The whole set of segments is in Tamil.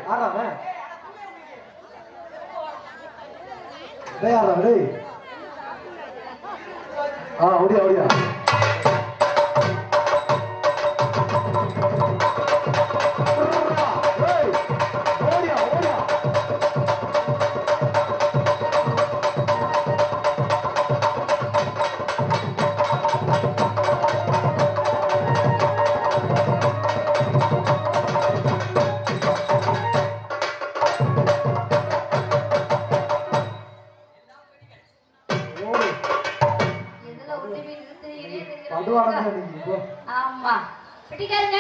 ஆறாம டேய் ஆறா டேய் ஓடியா ஓடியா ஆமா பிடிக்காதுங்க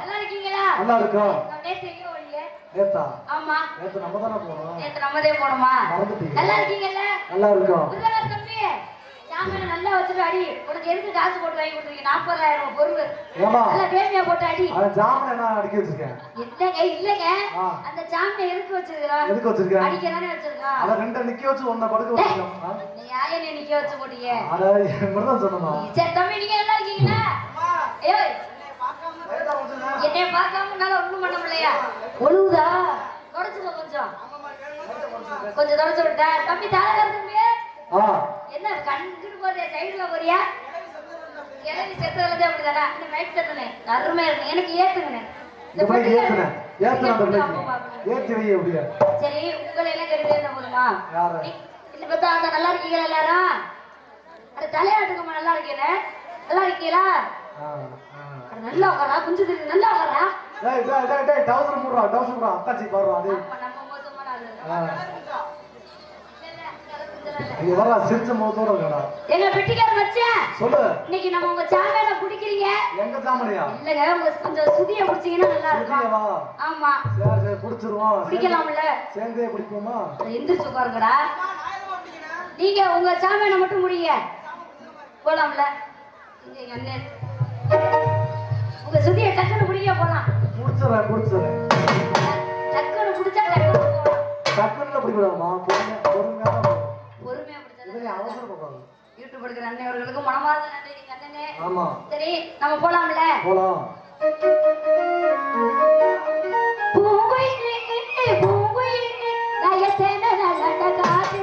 நல்லா இருக்கீங்களா நல்லா இருக்கோம் நேத்து எங்க ஓடிங்க நேத்தா ஆமா நேத்து நம்ம தான போறோம் நேத்து நம்மதே போறோமா நல்லா இருக்கீங்கல்ல நல்லா இருக்கோம் புதுவா தம்பி சாமனை நல்லா வச்சுட்டு அடி உனக்கு எதுக்கு காசு போட்டு வாங்கி கொடுத்தீங்க 40000 பொருள் நல்லா பேமியா போட்டு அடி அந்த சாமனை நான் அடிக்க வச்சிருக்கேன் இல்லங்க அந்த சாமனை எதுக்கு வச்சிருக்கீங்க அடிக்க தானே வச்சிருக்கோம் அத ரெண்டு நிக்க வச்சு ஒண்ண படுக்க வச்சிருக்கோம் நீ யாரே நிக்க வச்சு போட்டீங்க அட என்னதான் சொன்னமா சரி தம்பி நீங்க நல்லா இருக்கீங்களா ஏய் என்னை பார்க்காமனால ஒண்ணும் பண்ண முடியலையா ஒழுகுதா தொடச்சுக்கோ கொஞ்சம் தொடச்சு விட்டா தம்பி தாளகார தம்பி என்ன கண்ணுக்கு போறியா சைடுல போறியா கிளவி செத்ததுலதே அப்படிதானா இந்த மைக் செத்தனே அருமையா இருக்கு எனக்கு ஏத்துங்கண்ணே சரி உங்களை எல்லாம் கேட்டு போதுமா இந்த பத்தா அந்த நல்லா இருக்கீங்களா எல்லாரும் அது தலையாட்டுக்கம்மா நல்லா இருக்கீங்களா நல்லா இருக்கீங்களா நல்லா உட்காரா குஞ்சு தெரியுது நல்லா உட்காரா டவுசர் போடுறா அத்தாச்சி பாடுறா அது நம்ம மோசமான இங்க வர சிரிச்ச முகத்தோட இருக்கடா எங்க பெட்டிக்கார மச்சான் சொல்லு இன்னைக்கு நம்ம உங்க சாமனை குடிக்கிறீங்க எங்க சாமனையா இல்லங்க உங்க கொஞ்சம் சுதிய குடிச்சீங்கன்னா நல்லா இருக்கும் ஆமா சரி குடிச்சிருவோம் குடிக்கலாம்ல சேர்ந்தே குடிப்போமா எந்திரச்சு உட்காருங்கடா நீங்க உங்க சாமனை மட்டும் குடிங்க போலாம்ல இங்க அண்ணே உங்க சுதிய டக்குன்னு குடிக்க போலாம் குடிச்சிடுறேன் டக்குன்னு குடிச்சா டக்குன்னு போலாம் டக்குன்னு குடிக்கலாமா பொறுமையா குடிச்சா அவசரப்படாது யூடியூப் எடுக்கிற அண்ணவர்களுக்கு மனமார்ந்த நன்றி நீங்க அண்ணனே ஆமா சரி நம்ம போலாம்ல போலாம் பூங்குயிலே பூங்குயிலே நயத்தேன நல்ல காத்து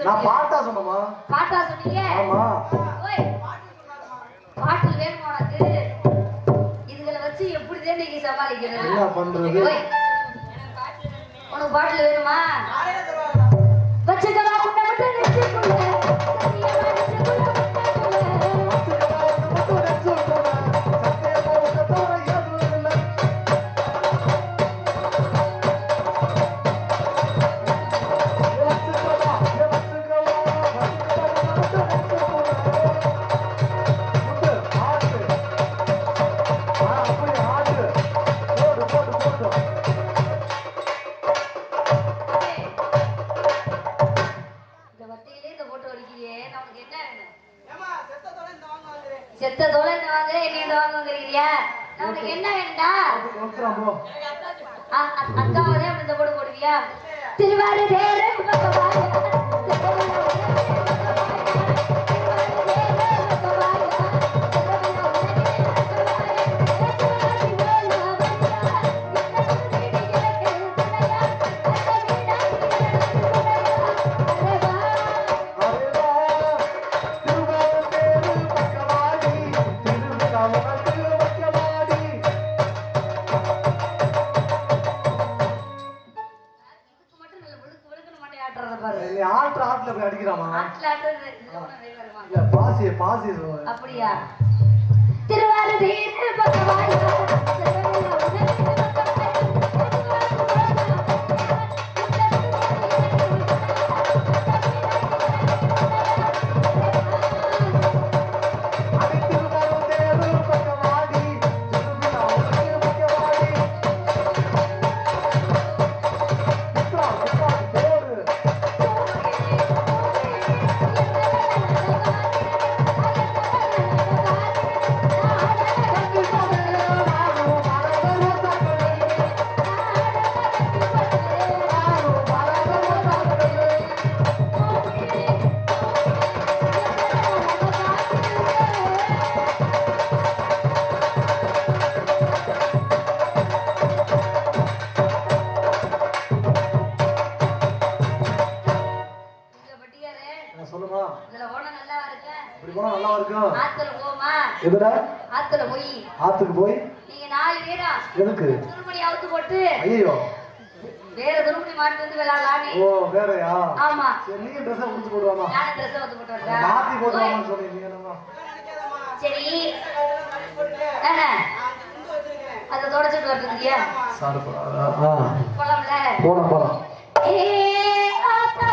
நான் பாட்டா சொன்னமா? பாட்டா சொன்னீங்க? ஆமா. ஓய் பாட்டு வேணுமா உனக்கு? இதுகளை வச்சு எப்படி தான் நீங்க சமாளிக்கிறது? என்ன பண்றது? ஓய் உனக்கு பாட்டுல வேணுமா? வச்சுக்கவா உன்னை மட்டும் நெஞ்சுக்குள்ள சத்தியமா நெஞ்சுக்குள்ள செத்த தோலை இந்த வாங்குற என்ன இந்த வாங்குறியா? நமக்கு என்ன வேண்டா? அக்காவதே இந்த போட்டு போடுவியா? திருவாரூர் ஆட்டுல போய் அடிக்கிறாமா? அப்படியா? திருவாரூர் சொல்லுமா? இதுல போனா நல்லா இருக்கு. இப்படி போனா நல்லா இருக்கும். ஆத்துல போமா? எதுடா? ஆத்துல போய். ஆத்துக்கு போய்? நீங்க 4 பேரா? எதுக்கு? துருமணி அவுத்து போட்டு. ஐயோ. வேற துருமணி மாட்டி வந்து விளையாடலானே. ஓ வேறயா? ஆமா. சரி நீங்க Dress உடுத்து போடுவாமா? நான் Dress உடுத்து போட்டு வரேன். மாத்தி போடுவான்னு சொல்றீங்க என்னமா? சரி. அத தொடச்சிட்டு வரதுக்கியா? சாரு போலாம். போலாம்ல? போலாம். ஆத்தா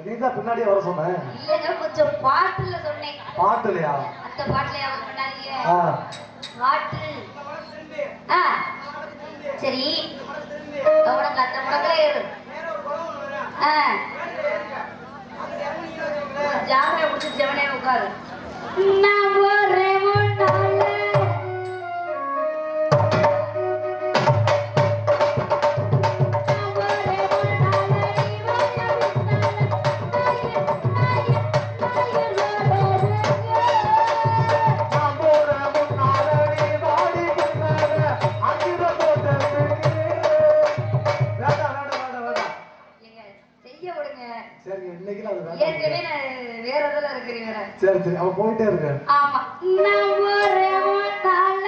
நீதான் பின்னாடியே வர சொன்னேன். இல்லங்க கொஞ்சம் பாட்டுல சொன்னேன். பாட்டுலையா? அடுத்த பாட்டுல யாவது பண்ணாதீங்க. ஆ வாட்டு. ஆ சரி உனக்கு அந்த முடக்கல ஏறு. ஆ ஜாமியை பிடிச்சி ஜெவனே உட்காரு. நான் ஒரு முன்னால சரி இன்னைக்கு அது ஏற்கனவே நான் வேற இதுல இருக்கிறேன் வேற. சரி சரி அவ போயிட்டே இருக்கு. ஆமா நான் ஒரு முன்னால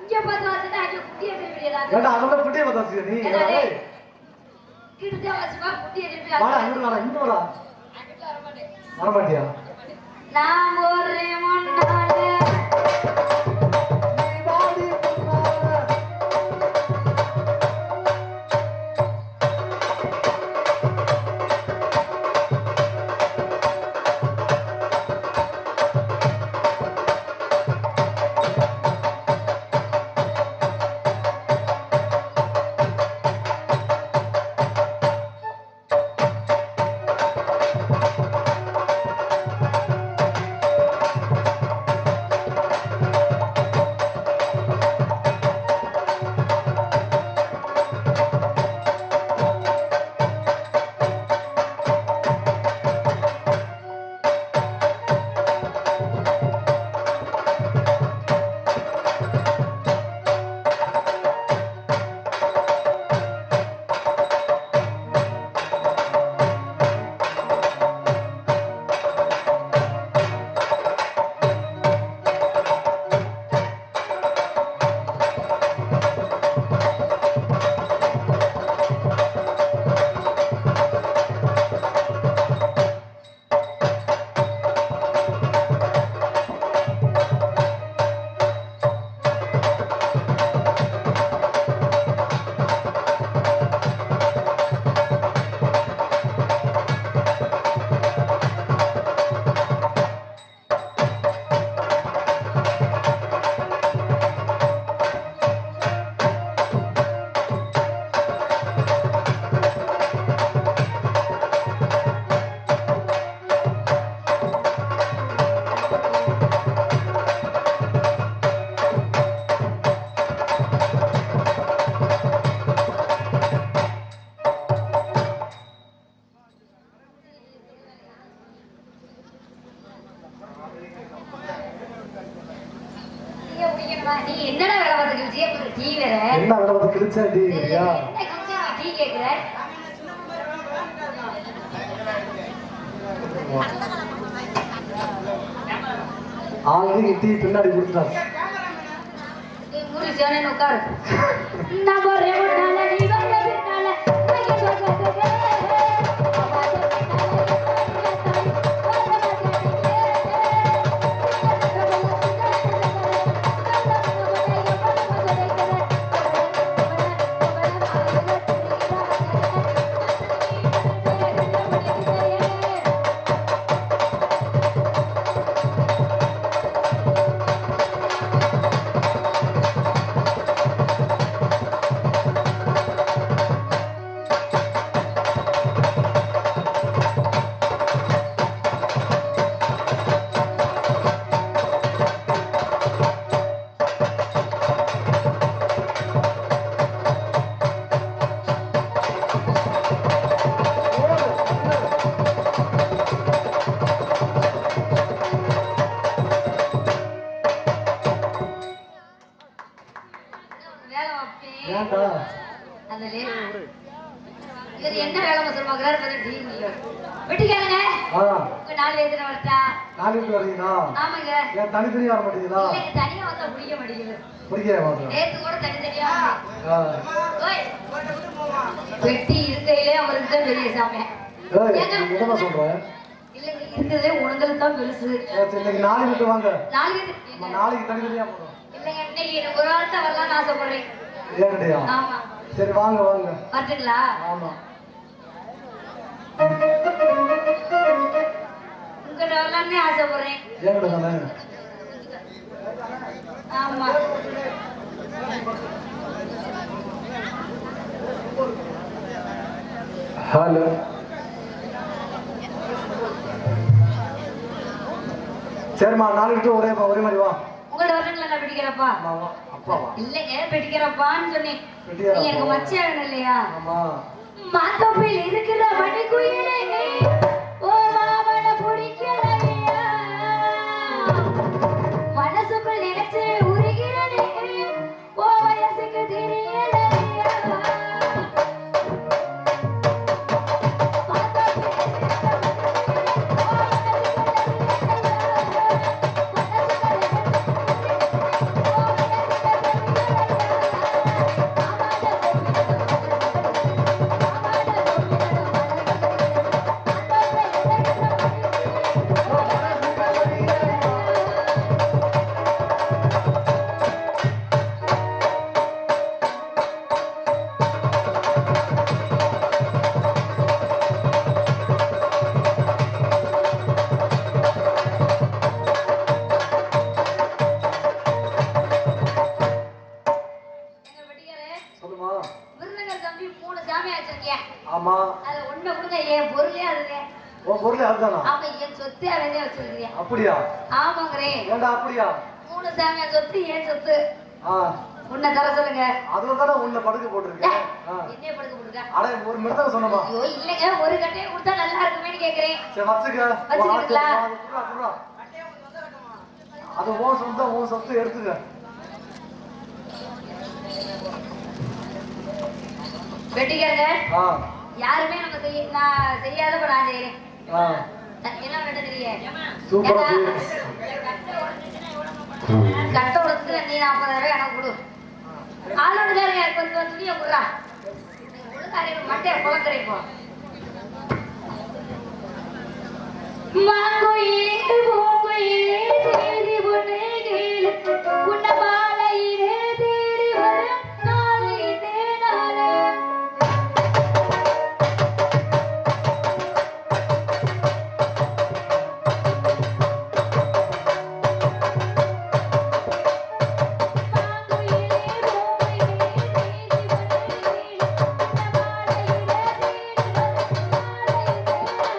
இங்க பார்த்து வந்தா அங்க குட்டியை திருப்பிடலாம். ஏண்டா அதெல்லாம் குட்டியை பார்த்தாச்சு நீ. கிட்ட வச்சுமா குட்டியை திருப்பி வாடா இங்க வாடா இங்க வாடா. வர மாட்டியா? நான் ஒரு முன்னால நீ என்னடா வேலை பார்த்துக்கிட்டு டீ வேற என்ன வேலை பார்த்து கிழிச்சா டீ இல்லையா? டீ கேக்குற ஆல்ரெடி டீ பின்னாடி கொடுத்துட்டாங்க. முடி சேனே உட்காரு. நான் போறே முன்னால நீ வர பின்னால ஏன்டா அந்த இவர் என்ன வேலை சொல்லுவாங்கிறாரு வெட்டிக்காரங்க ஆ உங்க 4 வயசுல வரட்டா 4 வீட்டு வரீங்களா ஆமாங்க ஏன் தனித்தனியா வர மாட்டீங்களா இல்ல தனியா வந்தா பிடிக்க மாட்டேங்குது பிடிக்கவே மாட்டேன் நேத்து கூட தனித்தனியா ஆ ஓய் வெட்டி இருக்கையிலே அவருக்கு தான் பெரிய சாமி ஏய் நீ என்னமா சொல்ற இல்ல இருக்கிறதே உனங்களுக்கு தான் பெருசு சரி இன்னைக்கு 4 வீட்டு வாங்க 4 பேர் நம்ம நாளைக்கு தனித்தனியா போறோம் இல்லைங்க இன்னைக்கு எனக்கு ஒரு வாரத்தை வரலாம்னு ஆசைப்படுறேன் ஏன்டியா ஆமா சரி வாங்க வாங்க வரட்டுங்களா ஆமா உங்ககிட்ட வரலாம்னு ஆசைப்படுறேன் ஏன்டா தானே ஆமா ஹலோ சரிம்மா 4 வீட்டு ஒரே மாதிரி வா உங்கள்ட்ட வரட்டுங்களா நான் பிடிக்கிறப்பா ஆமா அப்பாவா இல்லைங்க பிடிக்கிறப்பான்னு சொன்னேன் பிடிக்கிறப்பா. நீங்க எனக்கு மச்சான் இல்லையா ஆமா மாத்தோப்பில் இருக்கிற மணிக்குயிலே ஓ மாமன பிடிக்கலையா மனசுக்குள் நினைச்சு உருகிறதே ஓ வயசுக்கு தெரியலையா சொல்லுமா விருதுநகர் தம்பி 3 சாமி வச்சிருக்கீங்க ஆமா அதுல ஒண்ணு கொடுங்க என் பொருளே அதுங்க உன் பொருள் அதுதானா ஆமா என் சொத்தே அவனே வச்சிருக்கீங்க அப்படியா ஆமாங்கிறே ஏன்டா அப்படியா 3 சாமியா சொத்து ஏன் சொத்து ஆ உன்னை தர சொல்லுங்க அதுல தானே உன்னை படுக்க போட்டிருக்கேன் என்னைய படுக்க போட்டுருக்க அட ஒரு மினிட்ல சொன்னமா ஐயோ இல்லைங்க ஒரு கட்டையை கொடுத்தா நல்லா இருக்குமேன்னு கேக்குறேன் சரி வச்சுக்க வச்சுக்கிட்டுங்களா? குடுறா, குடுறா. அது உன் சொந்தம் உன் சொத்து எடுத்துக்க வெட்டிக்காரங்க ஆ யாருமே நம்ம நான் செய்யாதப்ப நான் செய்யறேன் ஆ என்ன வெட்டுறீங்க சூப்பரா கட்ட உடச்சுக்கு நீ 40,000 எனக்கு கொடு ஆளோடுக்காரங்க கொஞ்சம் துணியை கொடுறா மட்டைய குளக்கரைப்போம் மாங்கோயிலே பூங்கோயிலே தேடி பொண்ணே கேளு உன்ன மாலையிலே தேடி வரும் நாளை தேடாலே மாங்கோயிலே பூங்கோயிலே தேடி பொண்ணே கேளு உன்ன மாலையிலே தேடி வரும் நாளை தேடாலே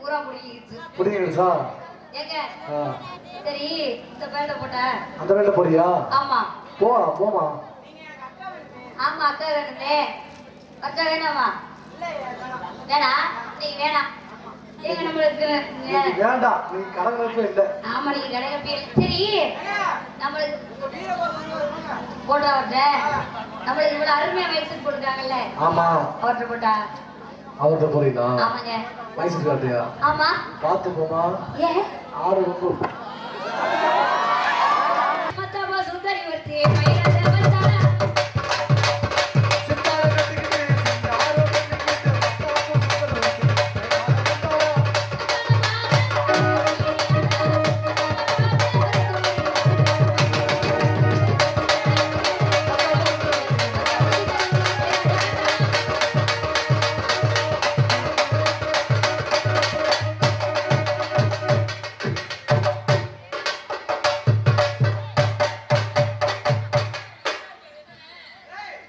பூரா முடிக்கிச்சு. புடிங்கிடுச்சா? ஏங்க சரி இந்த பேண்ட போட்ட அந்த வேலை போறியா? ஆமா போமா. ஆமா அக்கா வேணுமே. அக்கா வேணாமா? வேணா நீங்க வேணாம். ஏங்க நம்மளுக்கு வேண்டாம், நீ கடவுளுக்கு இல்ல. ஆமா நீங்க கிடைக்க சரி நம்மளுக்கு போட்டா அவர்கிட்ட நம்மளுக்கு இவ்வளவு அருமையா மைசூர் போட்டுருக்காங்கல்ல. ஆமா அவர்கிட்ட போட்டா அவர்கிட்ட போறீங்களா? ஆமாங்க. மைசூர் காட்டியா? ஆமா பார்த்து போமா. ஏன் ஆறு ரொம்ப மத்தவா சுந்தரி வர்த்தி மயிலாத வந்தாரா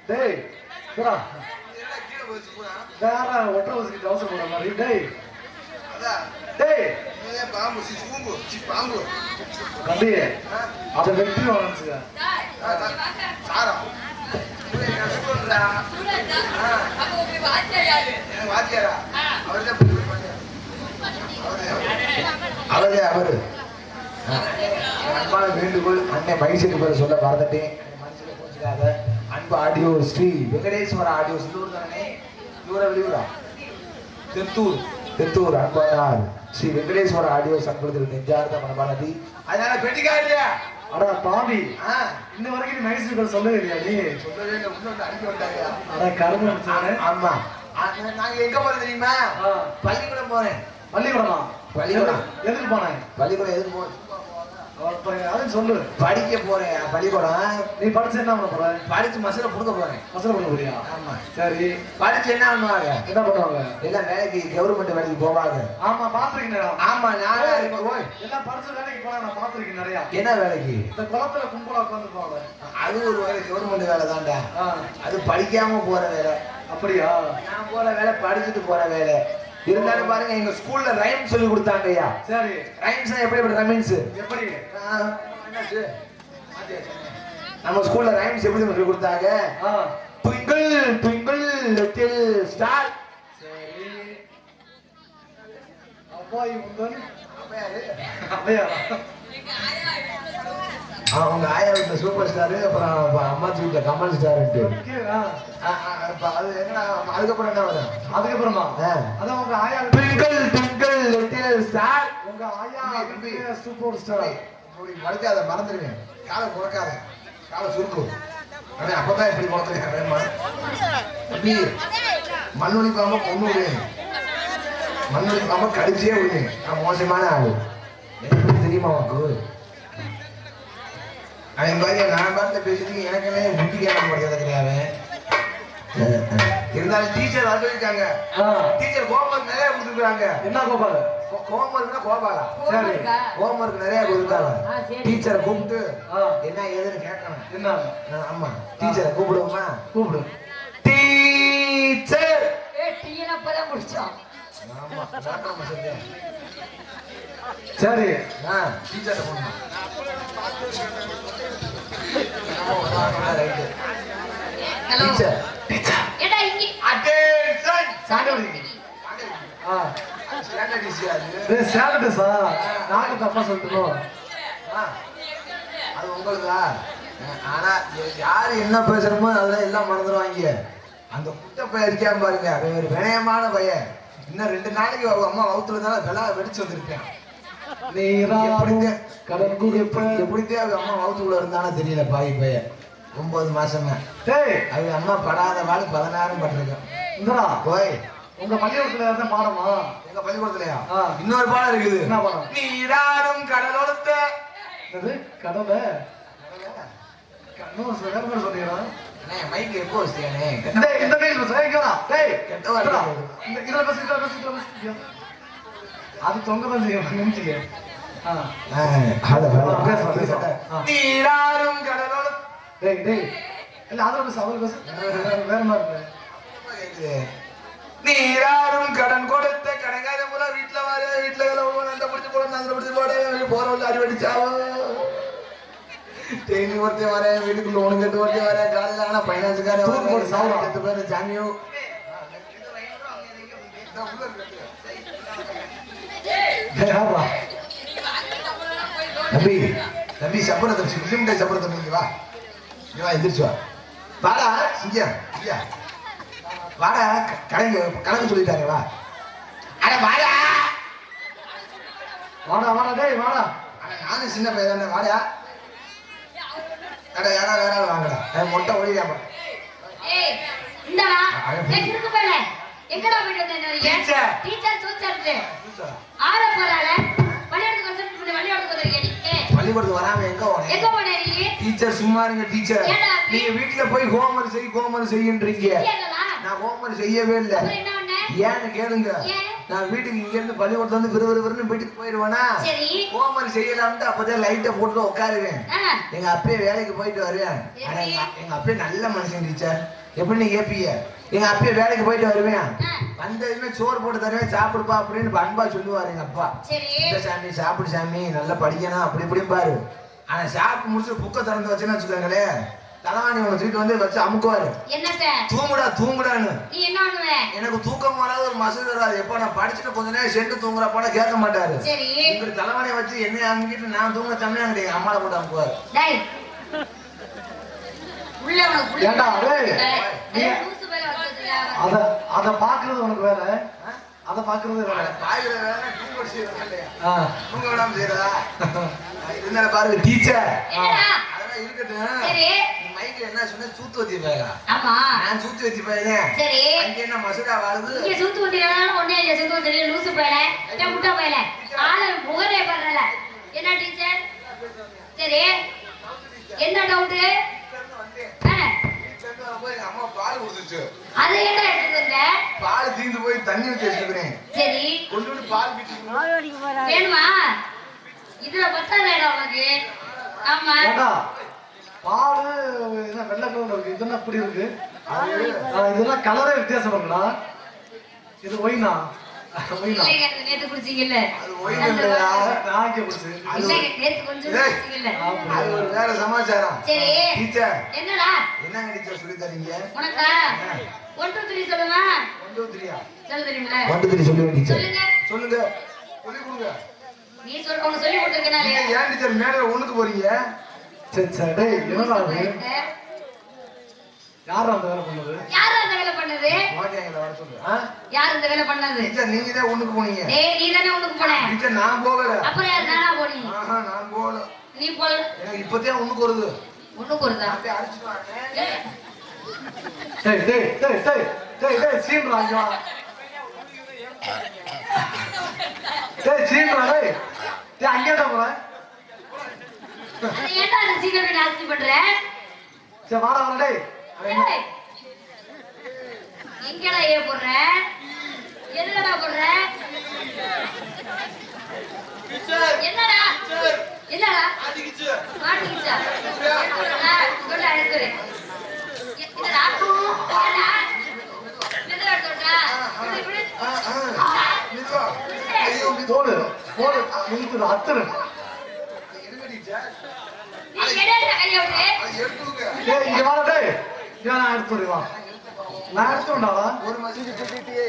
டேய் புறா வேற ஒற்றை வச்சுக்கிட்டு அவசரம் போற மாதிரி. டேய் டேய் தம்பி அதை வெற்றி வாங்கிச்சுங்க. அவரு அவரு அன்பான வேண்டுகோள் அண்ணன் மைசூருக்கு பேர் சொல்ல மறந்துட்டேன். மனசுல போச்சுக்காத. அன்பு ஆடியோ ஸ்ரீ வெங்கடேஸ்வர ஆடியோ சில்லூர் தானே? வெளியூரா தெத்தூர் தெத்தூர் அன்பானார் ஸ்ரீ வெங்கடேஸ்வர ஆடியோ சங்கத்தில் நெஞ்சார்ந்த மனமானதி. அதனால பெட்டிக்காரியா அடா பாவி, இன்ன வரைக்கும் நீ மைசூர் சொல்லவே இல்லையா? நீ சொல்லவே இல்லை. முன்னோட்டு அனுப்பி வந்தாங்க. அடா கரும்பு. ஆமா நாங்க எங்க போறோம் தெரியுமா? பள்ளிக்கூடம் போறேன். பள்ளிக்கூடமா? பள்ளிக்கூடம் எதுக்கு போனேன்? பள்ளிக்கூடம் எதுக்கு போறேன்? அதுன்னு சொல்லு. படிக்க போறேன். பள்ளிக்கூடம். நீ படிச்சு என்ன பண்ண போற? படிச்சு மசூரை புடுங்க போறேன். மசூரை பண்ண போறியா? ஆமா. சரி படிச்சு என்ன பண்ணுவாங்க? என்ன பண்ணுவாங்க? எல்லாம் வேலைக்கு கவர்மெண்ட் வேலைக்கு போவாங்க. ஆமா பாத்துருக்கேன். ஆமா நான் எல்லாம் படிச்ச வேலைக்கு போனா நான் பாத்துருக்கேன் நிறைய. என்ன வேலைக்கு? இந்த குளத்துல கும்பலா உட்காந்து போவாங்க. அது ஒரு வேலை, கவர்மெண்ட் வேலை தான்டா. அது படிக்காம போற வேலை. அப்படியா? நான் போற வேலை படிச்சுட்டு போற வேலை. இருந்தாலும் பாருங்க எங்க ஸ்கூல்ல ரைம் சொல்லி கொடுத்தாங்க ஐயா. சரி ரைம்ஸ் எப்படி ரைம்ஸ் எப்படி? நம்ம ஸ்கூல்ல ரைம்ஸ் எப்படி சொல்லி கொடுத்தாங்க? Twinkle twinkle little star. சரி அப்பாய் முந்தன் அப்பையா அவங்க ஆயா வீட்டுல சூப்பர் ஸ்டாரு, அப்புறம் அம்மாச்சி வீட்டுல கமல் ஸ்டார்ட்டு. அது என்ன அதுக்கப்புறம் என்ன வரும்? அதுக்கப்புறமா அதான் உங்க ஆயா ட்விங்கிள் ட்விங்கிள் லிட்டில் ஸ்டார். உங்க ஆயா சூப்பர் ஸ்டார். மறக்காத, மறந்துடுவேன். காலை முறக்காத, காலை சுருக்கு. அப்பதான் இப்படி முறத்துருக்கேன். அப்படி மண்ணொலி பாம்ப பொண்ணு விடுவேன். மண்ணொலி பாம்ப கடிச்சே விடுவேன். நான் மோசமான ஆளு. எனக்கு தெரியுமா உனக்கு? அவன் பாரு நான் பார்த்து பேசிட்டு எனக்குமே புத்தி கேட்க முடியாது கிடையாது. இருந்தாலும் டீச்சர் வரவேற்காங்க. டீச்சர் ஹோம்ஒர்க் நிறைய கொடுத்துருக்காங்க. என்ன கோபால? ஹோம்ஒர்க்னா கோபாலா? சரி ஹோம்ஒர்க் நிறைய கொடுத்துருக்காங்க. டீச்சரை கூப்பிட்டு என்ன ஏதுன்னு கேட்கணும். என்ன? ஆமா டீச்சரை கூப்பிடுவோமா? கூப்பிடு. டீச்சர் டீயன அப்பதான் முடிச்சோம். ஆமா நாட்டாம சொல்றேன். சரி டீச்சரை போடணும். டீச்சர் டீச்சர் ஏடா இங்க அட்டென்ஷன் சாண்டடி. ஸ்டாண்டர்டிஸ் அது. டேய் சாண்டடிஸா? நாங்க தப்பா சொல்லிட்டோம். அது உங்களுதா? ஆனா யாரு என்ன பேசுறமோ அதெல்லாம் எல்லாம் மறந்துடுவாங்க. அந்த குட்டை பையன் இருக்காம பாருங்க, அவன் ஒரு வினயமான பையன். இன்னும் 2 நாளைக்கு அவங்க அம்மா வவுத்துல இருந்தாலும் வெளா வெடிச்சு வந்திருப்பேன். எப்படித்தே அவங்க அம்மா வவுத்துக்குள்ள இருந்தானோ தெரியல. பாய் பையன் 9 மாசங்க. அவங்க அம்மா படாத வாழ 16 பட்டிருக்கேன். இந்தரா போய் உங்க பள்ளிக்கூடத்துல இருந்தா பாடமா? எங்க பள்ளிக்கூடத்துலயா இன்னொரு பாடம் இருக்குது. என்ன பாடம்? நீராடும் கடலோடத்த கடலை கண்ணூர் வேற மாதிரி சொன்னீங்களா? மைக் எப்போ வச்சியானே? இந்த கையில் அது தொங்கதான் செய்யும். நிமிச்சிக்க நீராடும் கடலோட. டேய் டேய் இல்ல அதுல பேச அவரு பேச வேற மாதிரி. நீராடும் கடன் கொடுத்த கடங்காத போல வீட்டுல வாரு. போறவங்க அறிவடிச்சாவோ டெய்லி ஒருத்தர் வரேன் வீட்டுக்கு லோனு கட்டு ஒருத்தர் வரேன் காலையில் ஆனா பைனான்ஸுக்காரன் பேரு சாமியோ தம்பி தம்பி சப்பரத்தை சப்பரத்தை நீங்க வா நீ வா எந்திரிச்சு வா வாடா சிங்கா ஐயா வாடா கணக்கு சொல்லிட்டாங்க வா அட வாடா வாடா வாடா டேய் வாடா நானும் சின்ன பையன் தானே வாடா அட யாரா வேற வாங்கடா மொட்டை ஓடிடாம ஏய் இந்தடா ஏய் இருக்கு பாரு எங்கடா போயிட்டு வந்தீங்க டீச்சர் சூச்சர்து ஆள போறாளே பள்ளிக்கூடத்துக்கு வந்து பள்ளிக்கூடத்துக்கு வந்திருக்கீங்க பள்ளிக்கூடத்துக்கு வராம எங்க போனே நீ டீச்சர் சும்மா இருங்க டீச்சர் நீங்க வீட்ல போய் ஹோம்வொர்க் செய்யுன்றீங்க நான் ஹோம்வொர்க் செய்யவே இல்ல ஏன்னு கேளுங்க நான் வீட்டுக்கு இங்க இருந்து பள்ளிக்கூடத்துல வந்து விறுவிறுன்னு வீட்டுக்கு போயிடுவேனா ஹோம்வொர்க் செய்யலாம்னு அப்பதான் லைட்டை போட்டு உட்காருவேன் எங்க அப்பயே வேலைக்கு போயிட்டு வருவேன் ஆனா எங்க அப்பயே நல்ல மனுஷன் டீச்சர் எப்படி நீ கேப்பீங்க எங்க அப்பயே வேலைக்கு போயிட்டு வருவேன் வந்ததுமே சோறு போட்டு தருவேன் சாப்பிடுப்பா அப்படின்னு அன்பா சொல்லுவாரு எங்க அப்பா இந்த சாமி சாப்பிடு சாமி நல்லா படிக்கணும் அப்படி இப்படின்னு பாரு ஆனா சாப்பிட்டு முடிச்சு புக்கை திறந்து வச்சுன்னு வச்சுக்கோங்களேன் தலைவாணி உங்க வீட்டு வந்து வச்சு அமுக்குவாரு தூங்குடான்னு நீ என்ன பண்ணுவ எனக்கு தூக்கம் வராது ஒரு மசூல் வராது எப்ப நான் படிச்சுட்டு கொஞ்ச நேரம் சென்று தூங்குற போல கேட்க மாட்டாரு இப்படி தலைவாணி வச்சு என்னைய அமுக்கிட்டு நான் தூங்க தமிழ் எங்க அம்மாவை போட்டு அமுக்குவாரு அத பாக்குறது உனக்கு வேற அத பாக்குறது வேற பாய்கிற வேற தூங்க விடாம செய்யறதா இருந்தாலும் பாருங்க டீச்சர் அதெல்லாம் இருக்கட்டும் மைக்ல என்ன சொன்ன சூத்து வத்தி பையனா ஆமா நான் சூத்து வத்தி பையன் சரி அங்க என்ன மசுடா வாழுது இங்க சூத்து வத்தினால ஒண்ணே இல்ல சூத்து வத்தி லூசு பையல ஏன் முட்டா பையல ஆள முகரே பண்றல என்ன டீச்சர் சரி என்ன டவுட் அம்மா பால் கொடுத்துச்சு அது என்ன எடுத்து வந்த பால் தீந்து போய் தண்ணி ஊத்தி வச்சிருக்கேன் சரி கொஞ்சோண்டு பால் விட்டு வேணுமா இதுல பத்தாத இடம் உனக்கு ஆமா பால் என்ன வெள்ளை கலர் இருக்கு இதெல்லாம் இப்படி இருக்கு இதெல்லாம் கலரே வித்தியாசம் இருக்குடா இது ஒயினா நேத்து குடிச்சீங்கல்ல அது ஒயின் இல்லையா நான் இங்க குடிச்சேன் நேத்து கொஞ்சம் குடிச்சீங்கல்ல அது ஒரு வேற சமாச்சாரம் சரி டீச்சர் என்னடா என்னங்க டீச்சர் சொல்லி தரீங்க உனக்கா 1 2 3 சொல்லுமா 1 2 3 சொல்ல தெரியுமா 1 2 3 சொல்லுங்க டீச்சர் சொல்லுங்க சொல்லி கொடுங்க நீ உனக்கு சொல்லி கொடுத்திருக்கனால ஏன் டீச்சர் மேல ஒண்ணுக்கு போறீங்க சரி சரி டேய் என்னடா இது யார் அந்த வேலை பண்ணது வாங்கங்க வர சொல்லுங்க யார் இந்த வேலை பண்ணது டீச்சர் நீங்க தான் ஒண்ணுக்கு போனீங்க டேய் நீ தானே ஒண்ணுக்கு போனே டீச்சர் நான் போகல அப்புறம் யார் நானா போனீங்க நான் போகல நீ போல எனக்கு இப்போதே ஒண்ணுக்கு வருது ஒண்ணுக்கு வருதா அப்படியே அடிச்சிட்டு வாங்க டேய் சீன்டா ஐயா டேய் சீன்டா டேய் அங்கேடா போற அது ஏன்டா அந்த சீக்கிரம் நாஸ்தி பண்ற சரி வாடா டேய் எங்கடா ஏ போடுற எதுலடா போடுற என்னடா என்னடா அடிக்குச்சு மாட்டிக்கிச்சா சொல்ல எடுத்துரு என்னடா என்னடா மெதுவா எடுத்துடா இப்படி ஐயோ போடு நிறுத்து அத்துரு என்ன டீச்சர் நீ எடேடா கைய விடு அது எடுத்துங்க டேய் இங்க வாடா டேய் நான் எடுத்துறேன் வா நான் எடுத்துடா ஒரு மசிஜ் சொல்லிட்டே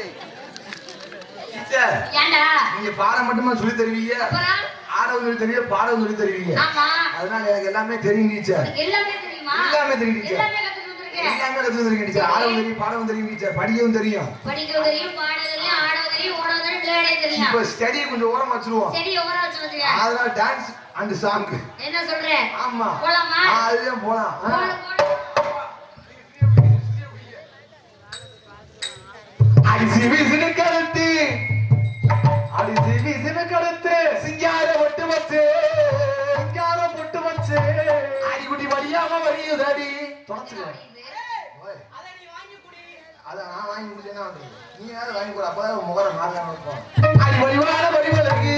டீச்சர் ஏன்டா நீங்க பாடம் மட்டுமா சொல்லி தருவீங்க அப்புறம் ஆடவும் சொல்லி தருவீங்க பாடவும் சொல்லி தருவீங்க ஆமா அதனால எனக்கு எல்லாமே தெரியும் டீச்சர் எல்லாமே தெரியுமா எல்லாமே தெரியும் டீச்சர் எல்லாமே கத்துட்டு வந்திருக்கேன் எல்லாமே கத்து வந்திருக்கேன் டீச்சர் ஆடவும் தெரியும் பாடவும் தெரியும் டீச்சர் படிக்கவும் தெரியும் படிக்கவும் தெரியும் பாடவும் தெரியும் ஆடவும் தெரியும் ஓடவும் தெரியும் விளையாடவே தெரியும் இப்ப ஸ்டடி கொஞ்சம் ஓரமா வச்சிருவோம் சரி ஓர வச்சு வந்துறியா அதனால டான்ஸ் அண்ட் சாங் என்ன சொல்ற ஆமா போலாமா அதுலயும் போலாம் போடு அடிசி வீசினு கழுத்து சிங்கார பொட்டு வச்சு அடிக்குட்டி வடியாம வடியுதடி தொடச்சுக்க அத நான் வாங்கி குடிச்சேன்னா நீ யாரும் வாங்கி கொடு அப்பதான் முகர மாறாம இருக்கும் அடி வடிவான வடிவழகி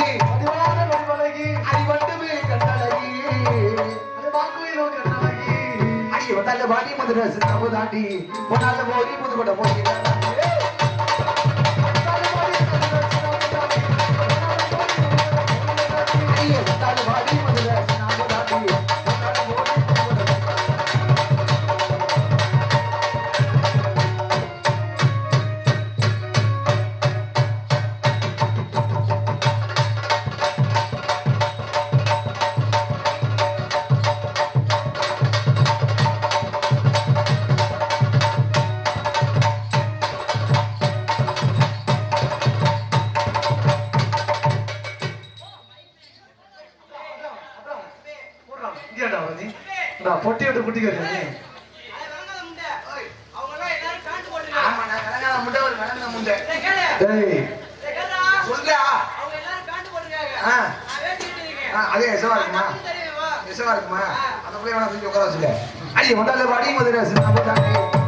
அடி வட்டுமே கண்ணழகி அடி வட்டால பாடி மதுரை சின்ன தாண்டி பொன்னால போடி புதுக்கோட்டை போடி பொட்டி விட்டு குட்டி கேட்டு ஆமா நான் கலங்காத முண்டை ஒரு கலந்த முண்டை டேய் சொல்றா அதே எசவா இருக்குமா எசவா இருக்குமா அந்த பிள்ளை வேணா தூக்கி உட்கார வச்சுக்க அடி கொண்டாங்க அடி மதுரை நான் போட்டாங்க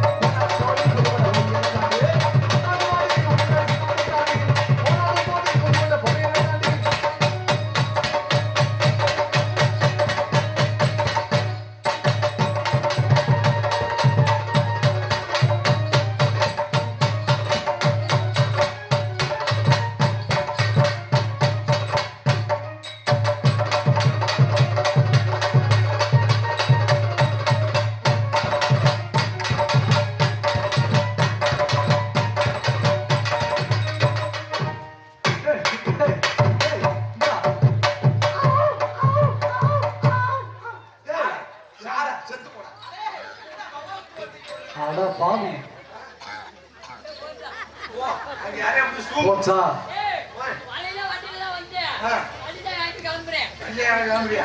அட பாவி போச்சா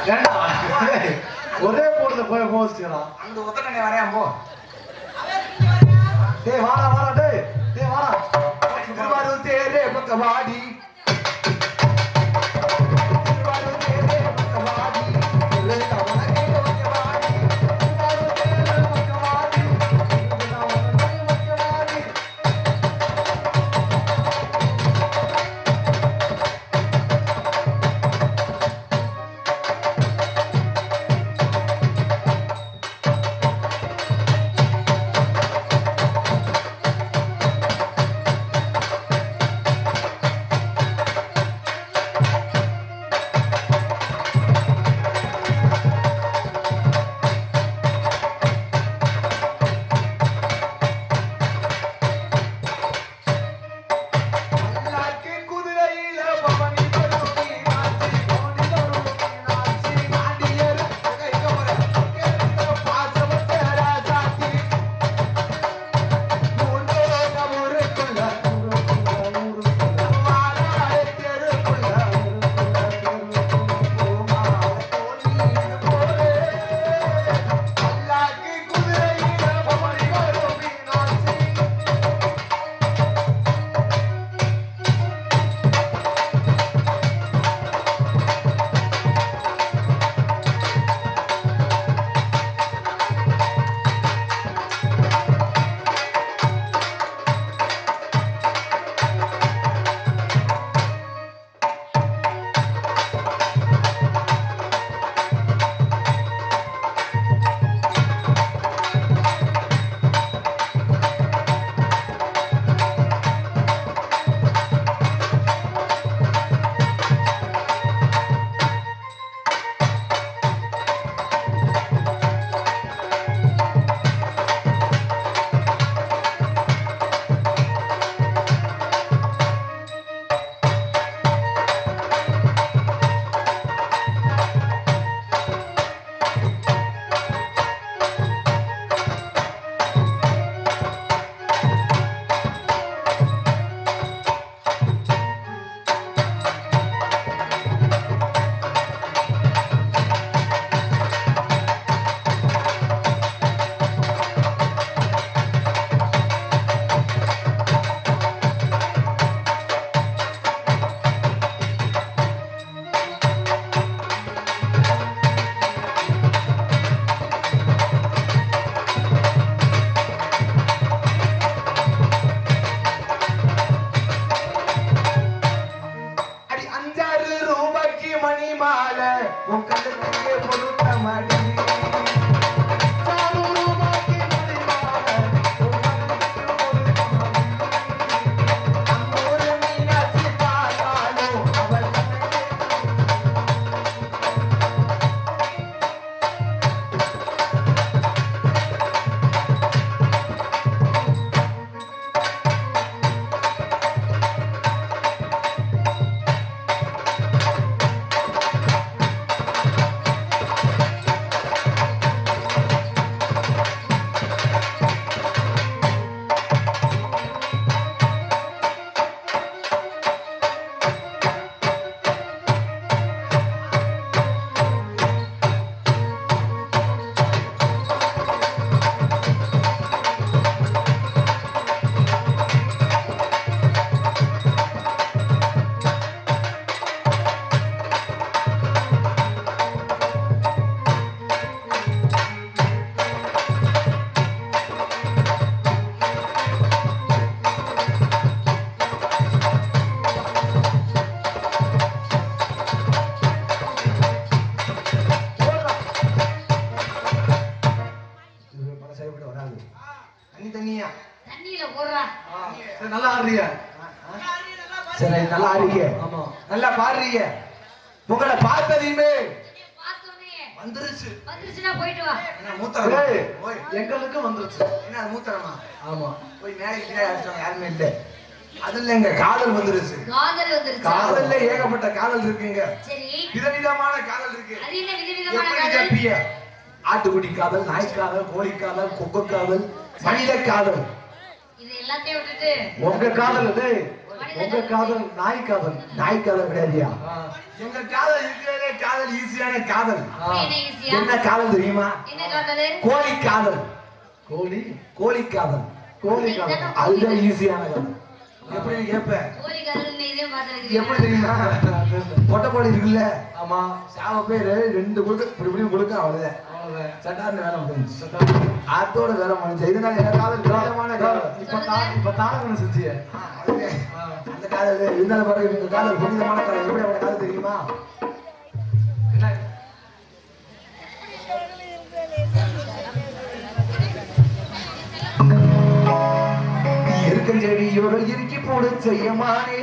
ஏண்டா ஒரே போர்ல போய் போச்சுடா அங்க ஒத்தனை வரையாம் போ டேய் வாடா வாடா டேய் வாடா திருவாரு தேரே பக்கவாடி பாடுறிய. சரி நல்லா ஆடுறீங்க, ஆமா நல்லா பாடுறீங்க. உங்களை பார்த்ததையுமே பார்த்தோன்னே வந்துருச்சு. வந்துருச்சுன்னா போயிட்டு வா. என்ன மூத்தரமா? ஏய், ஓய், எங்களுக்கு வந்துருச்சு. என்ன மூத்தரமா? ஆமா போய் மேலே கீழே அடிச்சவங்க யாருமே இல்லை. அது இல்லைங்க, காதல் வந்துருச்சு. காதல் வந்துருச்சு. காதல்ல ஏகப்பட்ட காதல் இருக்குங்க. சரி, விதவிதமான காதல் இருக்கு. அது என்ன விதவிதமான எப்படி காதல்? கேட்பீங்க? ஆட்டுக்குட்டி காதல், நாய் காதல், கோழி காதல், கொக்கு காதல், மனித காதல். இது எல்லாத்தையும் விட்டுட்டு உங்க காதல் இது. உங்க காதல் நாய் காதல். நாய் காதல் கிடையாதுயா. ஆ, எங்க காதல் இருக்கிறதே காதல் ஈஸியான காதல். ஆ. என்ன ஈஸியா? என்ன காதல் தெரியுமா? என்ன காதல்? கோழி காதல். கோழி கோழி காதல் கோழி காதல். அதுதான் ஈஸியான காதல். எப்படி கேட்ப? கோழி காதல் இதையும் எப்படி பார்த்துருக்கீங்க. தெரியுமா? பொட்டை கோழி இருக்குல்ல, ஆமா சாவ பேரு 2 கொடுக்க இப்படி இப்படி கொடுக்க அவ்வளவுதான். அவ்வளவுதான். சட்டார்னு வேலை முடிஞ்சு. அதோட வேலை முடிஞ்சு. இதனால என்ன காதல் விதமான காதல். இப்ப தாளம் செஞ்சிய. அதுவே. அந்த காதல் இருந்தாலும் பாருங்க, இந்த காதல் புனிதமான காதல். எப்படி அவட காதல் தெரியுமா? என்ன இருக்கஞ்செடியோட இறுக்கி போடு செய்யமானே,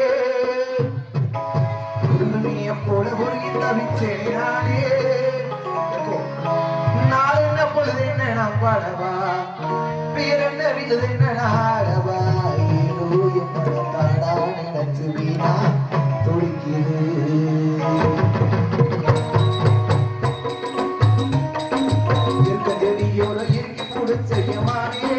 உருளைய போல உருகி தவிச்சேனே நானே. நாள் என்ன பொழுது என்ன நான் பாடவா, பேர் என்ன விழுது என்ன நாடவா, ஏதோ எப்பட தாடா நினைச்சு வீணா துடிக்குது. இருக்கஞ்செடியோட இறுக்கி போடு செய்யமானே,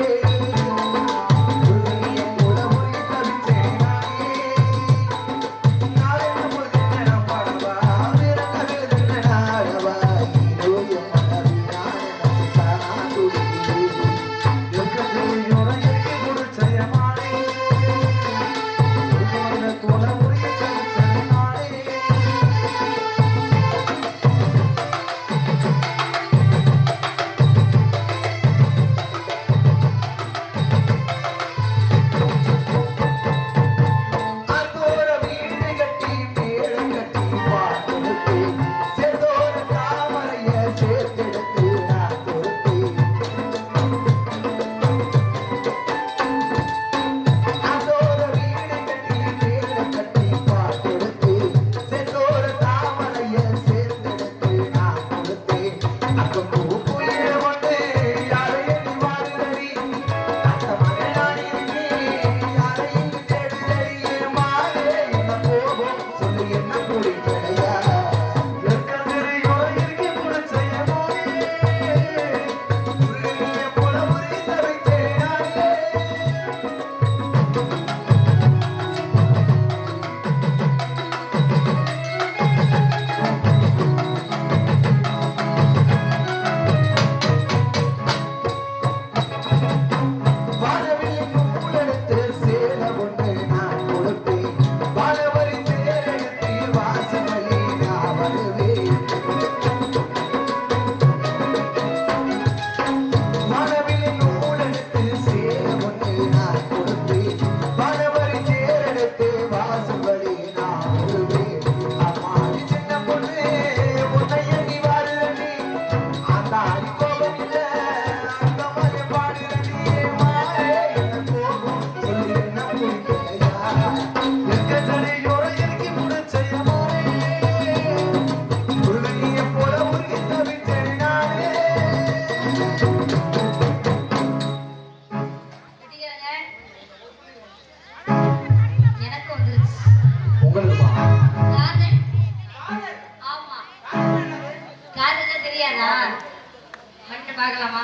பார்க்கலாமா?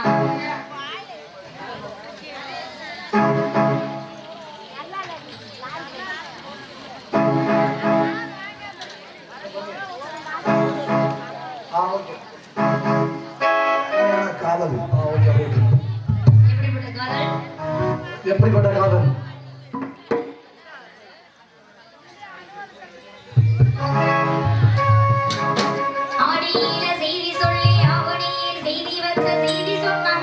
காதல் எப்படிப்பட்ட காதல்? எப்படிப்பட்ட காதல்? ஆடியில செய்தி சொல்லி ஆவணியில் செய்தி வந்த செய்தி சொன்ன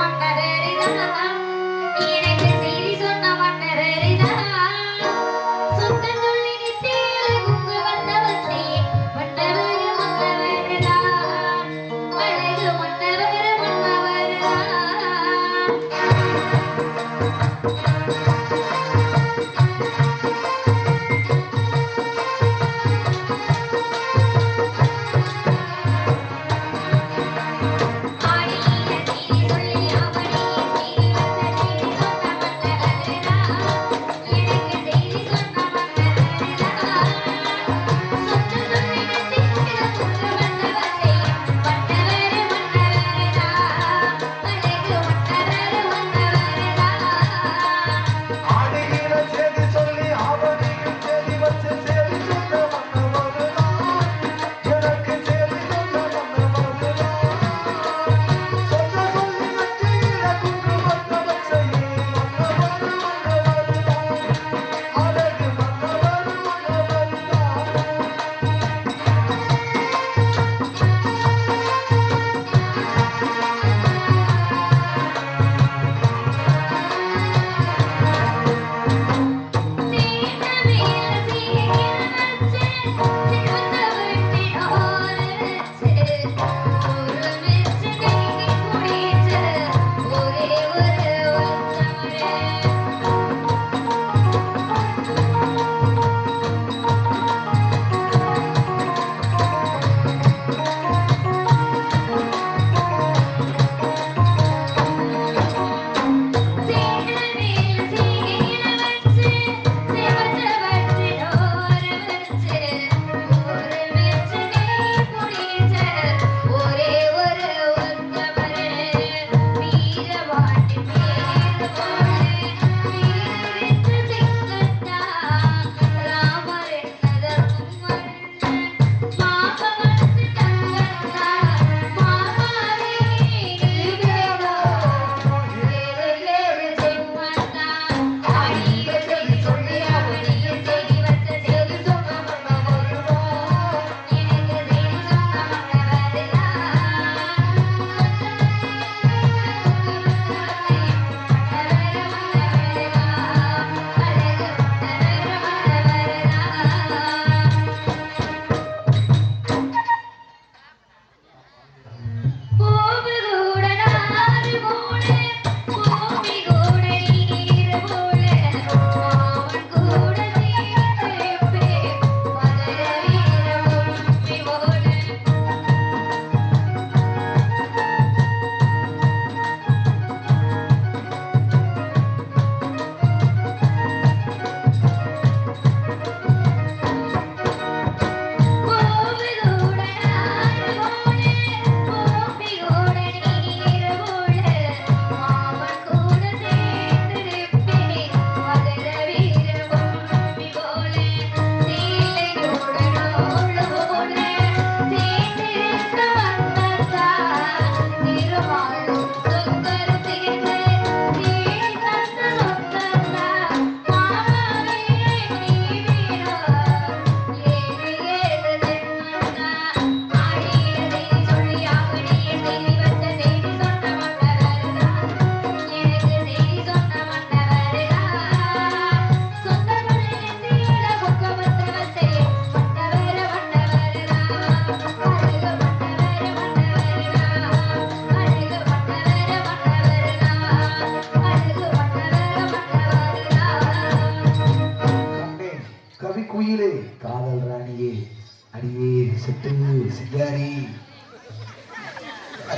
செட்டு சிங்காரி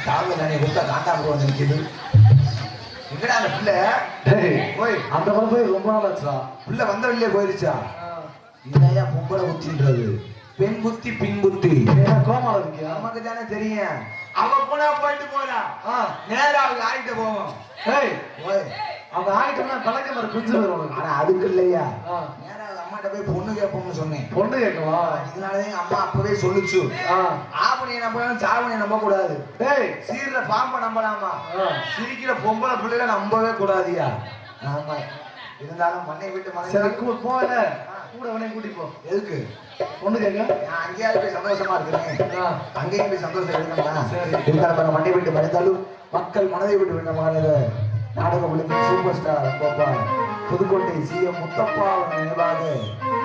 காவல் தானே கொடுத்தா காண்டாம வந்து நிற்கிது. எங்கடா அந்த பிள்ளை? டேய் போய் அந்த படம் போய் ரொம்ப நாள் ஆச்சுடா. பிள்ளை வந்த வெளியே போயிருச்சா? இதையா பொம்பளை புத்தின்றது? பெண் புத்தி பின் புத்தி. கோமால இருக்கியா? நமக்கு தானே தெரியும். அவ போனா போயிட்டு போறா. நேரா அவங்க ஆயிட்டு போவோம். ஏய் ஓய் அவங்க ஆயிட்டோம்னா பழக்க மாதிரி குஞ்சு வரும். ஆனா அதுக்கு இல்லையா, நேரா அம்மாட்ட போய் பொண்ணு கேட்போம்னு சொன்னேன். பொண்ணு கேட்கவா? இதனாலதான் எங்க அம்மா அப்பவே சொல்லுச்சு, ஆபணியை நம்பலாம் சாவணியை நம்ப கூடாது. டேய் சீர்ல பாம்ப நம்பலாமா, சிரிக்கிற பொம்பளை பிள்ளைல நம்பவே கூடாதியா. ஆமா, இருந்தாலும் மண்ணை விட்டு மனை போகல கூட உடனே கூட்டி போ. எதுக்கு? பொண்ணு கேட்க நான் அங்கேயாவது போய் சந்தோஷமா இருக்கிறேன், அங்கேயும் போய் சந்தோஷம் எடுக்கணும்னா சரி. இருந்தாலும் மண்ணை விட்டு மறைந்தாலும் மக்கள் மனதை விட்டு விண்ணமானத நாடக ஒழுங்கின் சூப்பர் ஸ்டார் அப்பப்பா புதுக்கோட்டை சிஎம் முத்தப்பா நினைவாக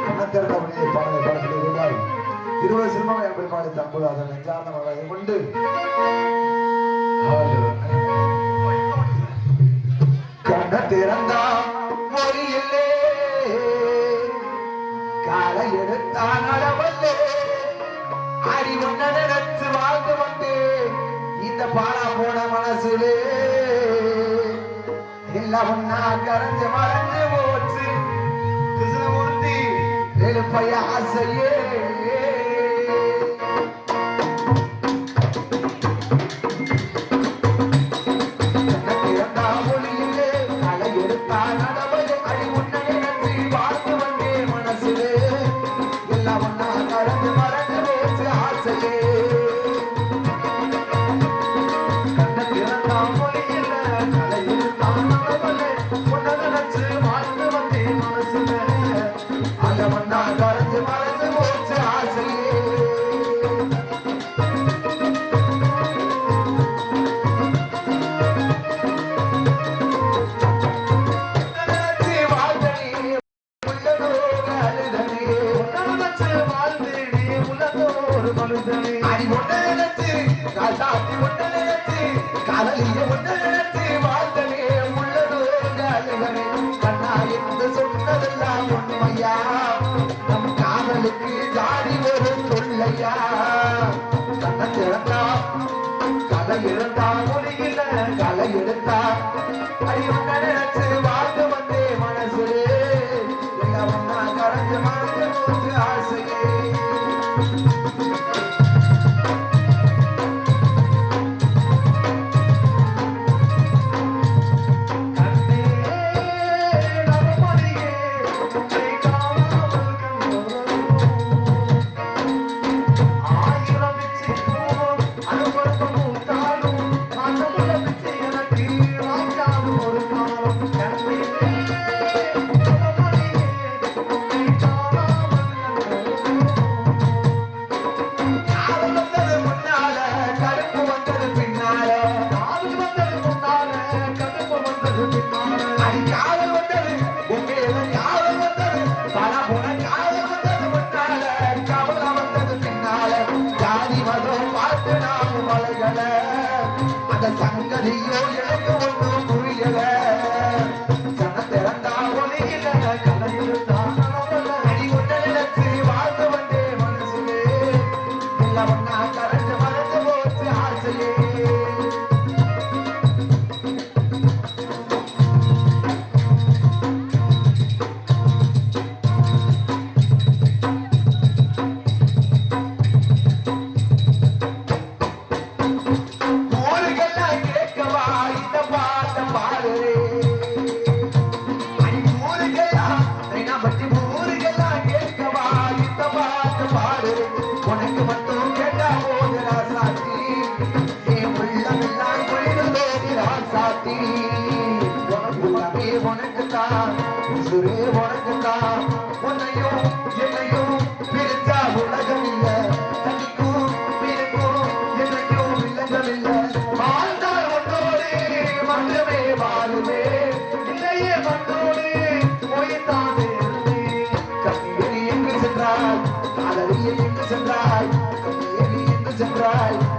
கணத்திறந்த ஒளியை பாடலை பாடக்கூடிய ரூபாய் 20 சிறுமங்கள் என்பது பாடி தற்போது அதன் நெஞ்சார்ந்த மகளை கொண்டு கண்ண திறந்தா மொழியில்லே காலை எடுத்தான் அளவல்லே அடி ஒன்ன நினைச்சு வாழ்ந்து வந்து இந்த பாலா போன மனசுலே எல்லாம் ஒன்னா கரைஞ்சு மறைஞ்சு போச்சு கிருஷ்ணமூர்த்தி எழுப்பைய ஆசையே. Right.